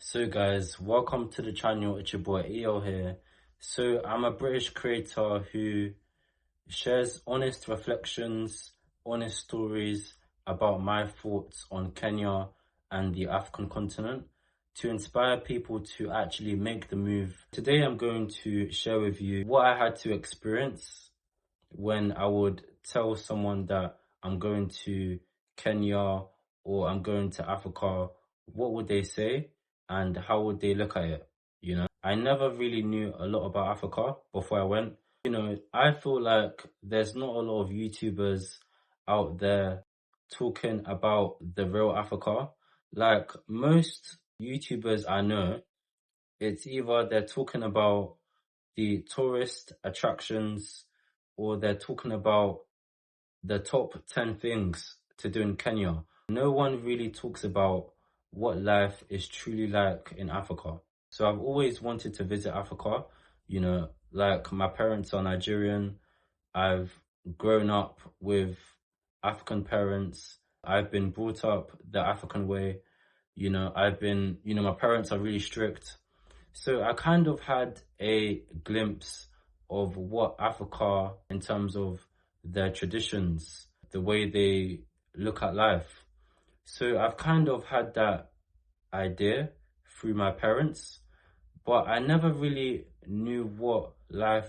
So guys, welcome to the channel. It's your boy EO here. So I'm a British creator who shares honest reflections, honest stories about my thoughts on Kenya and the African continent to inspire people to actually make the move. Today I'm going to share with you what I had to experience when I would tell someone that I'm going to Kenya or I'm going to Africa. What would they say and how would they look at it? I never really knew a lot about Africa before I went. I feel like there's not a lot of YouTubers out there talking about the real Africa. Like most YouTubers I know, it's either they're talking about the tourist attractions or they're talking about the top 10 things to do in Kenya. No one really talks about what life is truly like in Africa. So I've always wanted to visit Africa. Like my parents are Nigerian. I've grown up with African parents. I've been brought up the African way. My parents are really strict. So I kind of had a glimpse of what Africa, in terms of their traditions, the way they look at life. So I've kind of had that idea through my parents, but I never really knew what life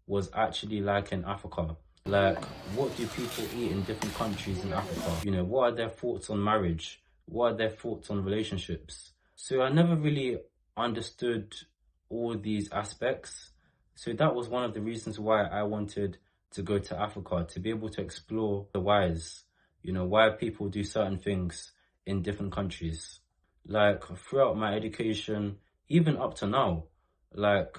was actually like in Africa. Like, what do people eat in different countries in Africa? What are their thoughts on marriage? What are their thoughts on relationships? So I never really understood all these aspects. So that was one of the reasons why I wanted to go to Africa, to be able to explore the whys, why people do certain things in different countries. Like throughout my education, even up to now, like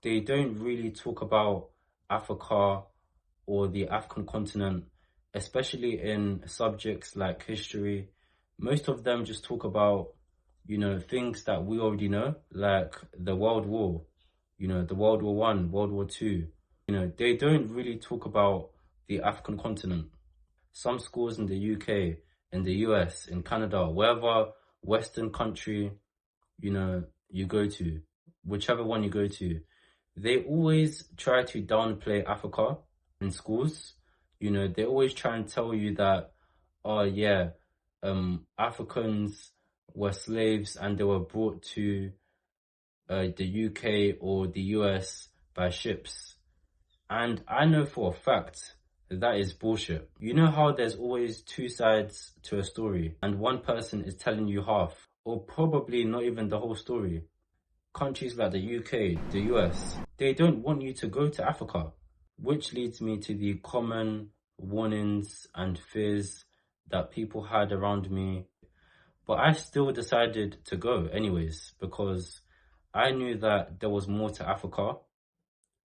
they don't really talk about Africa or the African continent, especially in subjects like history. Most of them just talk about, things that we already know, like the World War, the World War One, World War Two. They don't really talk about the African continent. Some schools in the UK, in the US, in Canada, wherever Western country, you go to, whichever one you go to, they always try to downplay Africa in schools. They always try and tell you that, oh yeah, Africans were slaves and they were brought to the UK or the US by ships. And I know for a fact that is bullshit. You know how there's always two sides to a story and one person is telling you half, or probably not even the whole story. Countries like the UK, the US, they don't want you to go to Africa, which leads me to the common warnings and fears that people had around me. But I still decided to go anyways, because I knew that there was more to Africa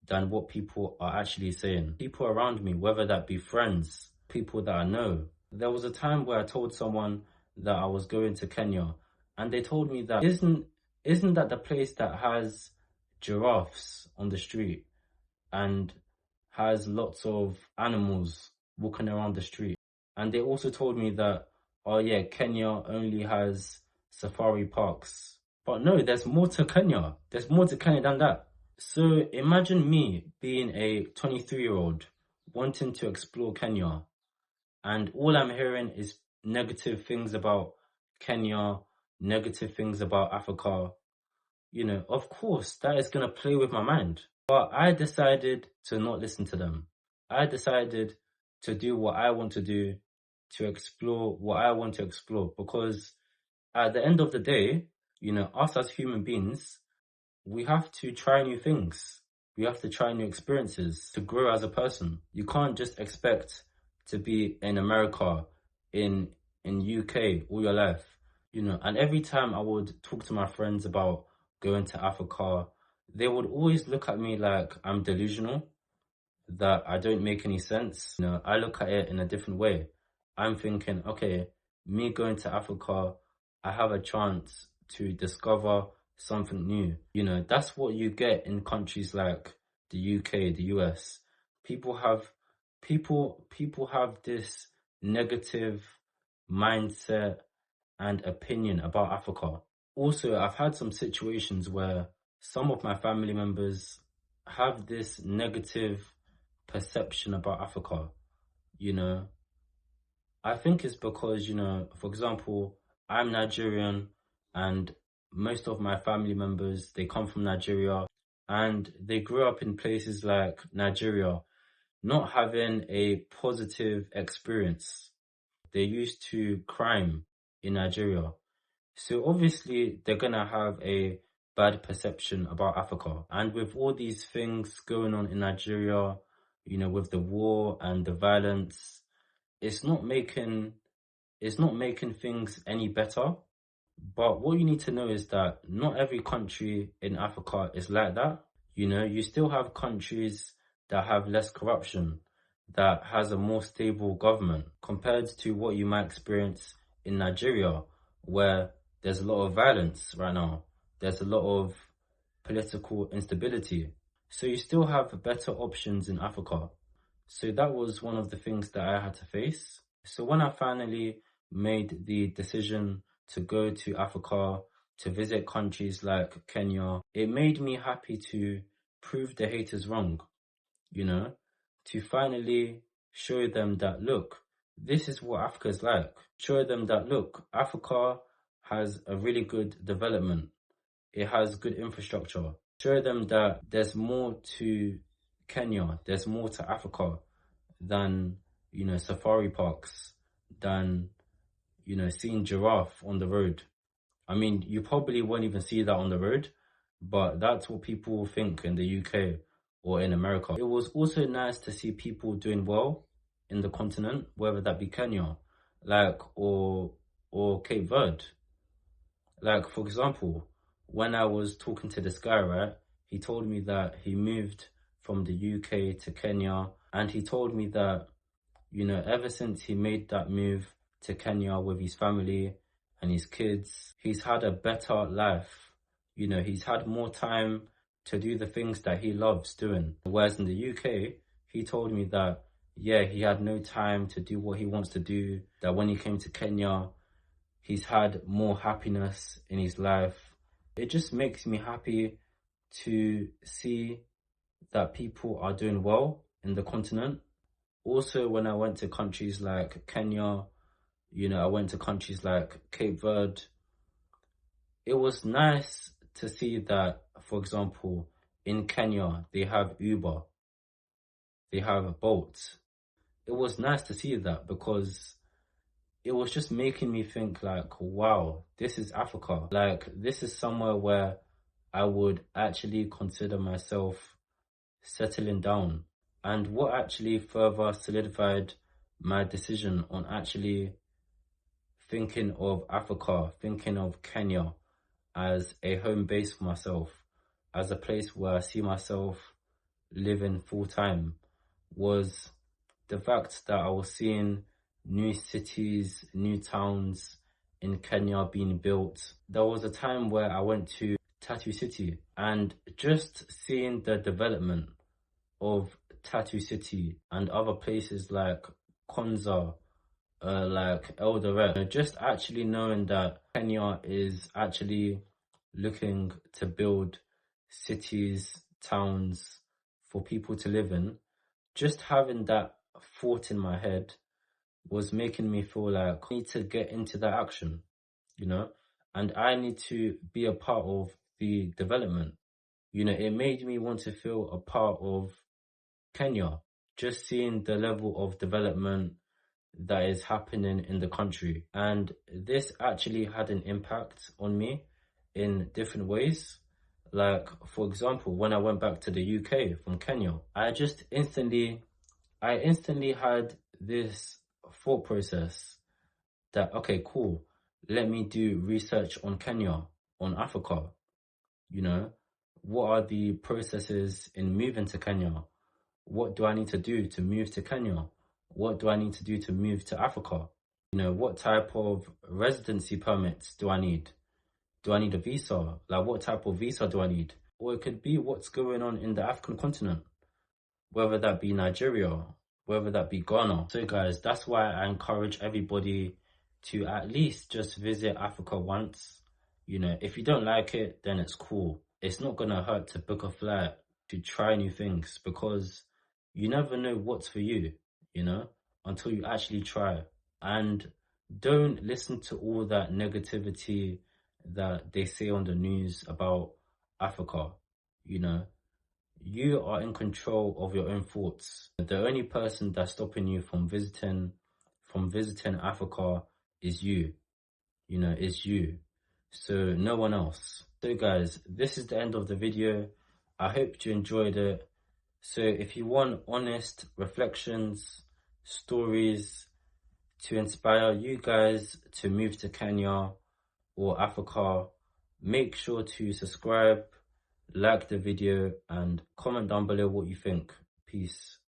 than what people are actually saying. People around me, whether that be friends, people that I know. There was a time where I told someone that I was going to Kenya, and they told me that, isn't that the place that has giraffes on the street and has lots of animals walking around the street? And they also told me that, oh yeah, Kenya only has safari parks. But no, there's more to Kenya. There's more to Kenya than that. So imagine me being a 23-year-old wanting to explore Kenya, and all I'm hearing is negative things about Kenya, negative things about Africa. Of course, that is going to play with my mind. But I decided to not listen to them. I decided to do what I want to do, to explore what I want to explore. Because at the end of the day, us as human beings, we have to try new things. We have to try new experiences to grow as a person. You can't just expect to be in America, in UK all your life. And every time I would talk to my friends about going to Africa, they would always look at me like I'm delusional, that I don't make any sense. I look at it in a different way. I'm thinking, okay, me going to Africa, I have a chance to discover something new. That's what you get in countries like the UK, the US. People have this negative mindset and opinion about Africa. Also, I've had some situations where some of my family members have this negative perception about Africa, you know. I think it's because, for example, I'm Nigerian and most of my family members, they come from Nigeria and they grew up in places like Nigeria, not having a positive experience. They're used to crime in Nigeria. So obviously they're gonna have a bad perception about Africa. And with all these things going on in Nigeria, with the war and the violence, it's not making things any better. But what you need to know is that not every country in Africa is like that. You still have countries that have less corruption, that has a more stable government compared to what you might experience in Nigeria, where there's a lot of violence right now. There's a lot of political instability. So you still have better options in Africa. So that was one of the things that I had to face. So when I finally made the decision to go to Africa, to visit countries like Kenya, it made me happy to prove the haters wrong, to finally show them that, look, this is what Africa is like. Show them that, look, Africa has a really good development. It has good infrastructure. Show them that there's more to Kenya, there's more to Africa than, safari parks, than, seeing giraffe on the road. I mean, you probably won't even see that on the road, but that's what people think in the UK or in America. It was also nice to see people doing well in the continent, whether that be Kenya, or Cape Verde. For example, when I was talking to this guy, right, he told me that he moved from the UK to Kenya, and he told me that, ever since he made that move to Kenya with his family and his kids, he's had a better life. He's had more time to do the things that he loves doing. Whereas in the UK, he told me that, yeah, he had no time to do what he wants to do, that when he came to Kenya, he's had more happiness in his life. It just makes me happy to see that people are doing well in the continent. Also, when I went to countries like Kenya, I went to countries like Cape Verde, it was nice to see that, for example, in Kenya, they have Uber, they have Bolt. It was nice to see that because it was just making me think wow, this is Africa. This is somewhere where I would actually consider myself settling down. And what actually further solidified my decision on actually thinking of Africa, thinking of Kenya as a home base for myself, as a place where I see myself living full time, was the fact that I was seeing new cities, new towns in Kenya being built. There was a time where I went to Tattoo City, and just seeing the development of Tattoo City and other places like Konza, like Eldoret, just actually knowing that Kenya is actually looking to build cities, towns for people to live in, just having that thought in my head was making me feel like I need to get into that action, and I need to be a part of the development. It made me want to feel a part of Kenya, just seeing the level of development that is happening in the country. And this actually had an impact on me in different ways. For example, when I went back to the UK from Kenya, I instantly had this thought process that, okay, cool, let me do research on Kenya, on Africa. What are the processes in moving to Kenya? What do I need to do to move to Kenya? What do I need to do to move to Africa? What type of residency permits do I need? Do I need a visa? What type of visa do I need? Or it could be what's going on in the African continent, whether that be Nigeria, whether that be Ghana. So guys, that's why I encourage everybody to at least just visit Africa once. If you don't like it, then it's cool. It's not gonna hurt to book a flight to try new things, because you never know what's for you, you know, until you actually try. And don't listen to all that negativity that they say on the news about Africa. You are in control of your own thoughts. The only person that's stopping you from visiting Africa is you. Is you. So no one else. So guys, this is the end of the video. I hope you enjoyed it. So if you want honest reflections, stories to inspire you guys to move to Kenya or Africa, make sure to subscribe, like the video, and comment down below what you think. Peace.